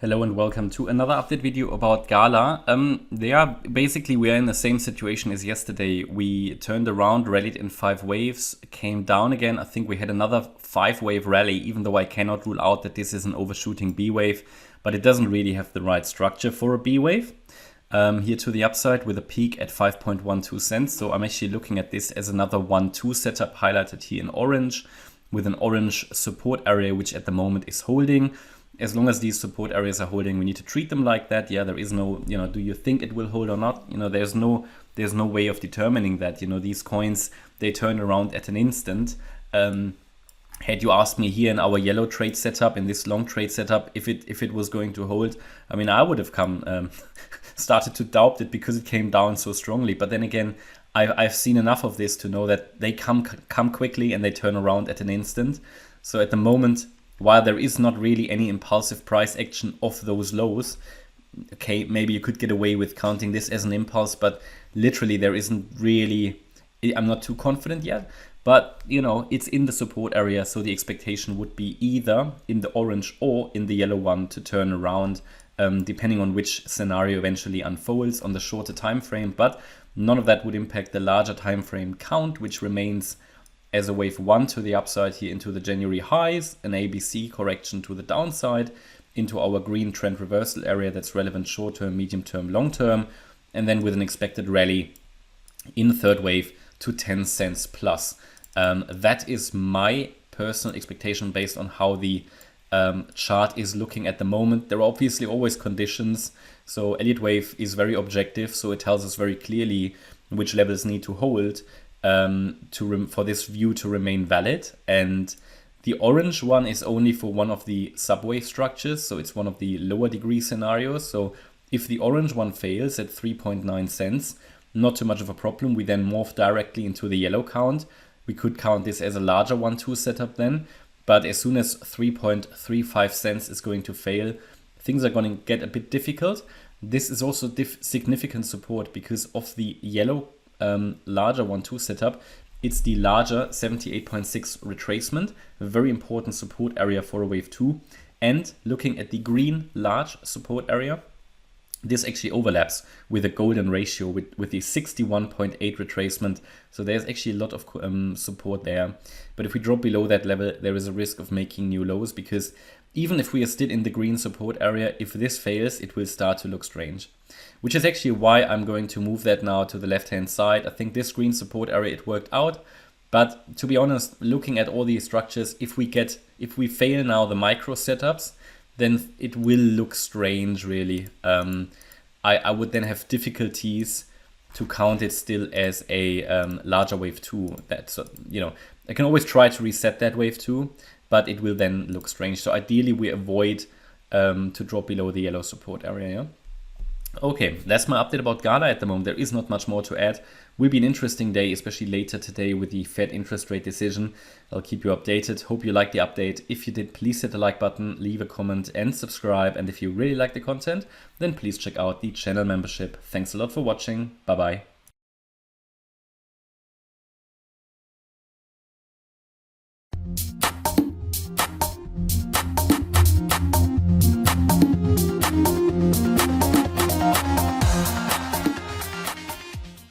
Hello and welcome to another update video about GALA. We are in the same situation as yesterday. We turned around, rallied in 5 waves, came down again. I think we had another 5-wave rally, even though I cannot rule out that this is an overshooting B wave, but it doesn't really have the right structure for a B wave. Here to the upside with a peak at 5.12 cents. So I'm actually looking at this as another 1-2 setup highlighted here in orange with an orange support area, which at the moment is holding. As long as these support areas are holding, we need to treat them like that. Yeah, there is no, do you think it will hold or not? There's no way of determining that. These coins, they turn around at an instant. Had you asked me here in our yellow trade setup, in this long trade setup, if it was going to hold, I mean, I would have started to doubt it because it came down so strongly. But then again, I've seen enough of this to know that they come quickly and they turn around at an instant. So at the moment, while there is not really any impulsive price action off those lows, okay, maybe you could get away with counting this as an impulse, but literally there isn't really, I'm not too confident yet, but it's in the support area. So the expectation would be either in the orange or in the yellow one to turn around, depending on which scenario eventually unfolds on the shorter time frame. But none of that would impact the larger time frame count, which remains as a wave 1 to the upside here into the January highs, an ABC correction to the downside, into our green trend reversal area that's relevant short term, medium term, long term, and then with an expected rally in the third wave to 10 cents plus. That is my personal expectation based on how the chart is looking at the moment. There are obviously always conditions. So Elliott wave is very objective, so it tells us very clearly which levels need to hold for this view to remain valid. And the orange one is only for one of the subwave structures, so it's one of the lower degree scenarios. So if the orange one fails at 3.9 cents, not too much of a problem. We then morph directly into the yellow count. We could count this as a larger 1-2 setup then, but as soon as 3.35 cents is going to fail, things are going to get a bit difficult. This is also significant support because of the yellow larger 1-2 setup. It's the larger 78.6 retracement, a very important support area for a wave 2. And looking at the green large support area, this actually overlaps with a golden ratio with the 61.8 retracement. So there's actually a lot of support there. But if we drop below that level, there is a risk of making new lows, because even if we are still in the green support area, if this fails, it will start to look strange. Which is actually why I'm going to move that now to the left-hand side. I think this green support area, it worked out. But to be honest, looking at all these structures, if we fail now the micro setups, then it will look strange, really. I would then have difficulties to count it still as a larger wave 2. That's, I can always try to reset that wave 2, but it will then look strange. So ideally, we avoid to drop below the yellow support area. Yeah? Okay, that's my update about GALA at the moment. There is not much more to add. Will be an interesting day, especially later today with the Fed interest rate decision. I'll keep you updated. Hope you liked the update. If you did, please hit the like button, leave a comment and subscribe. And if you really like the content, then please check out the channel membership. Thanks a lot for watching. Bye-bye.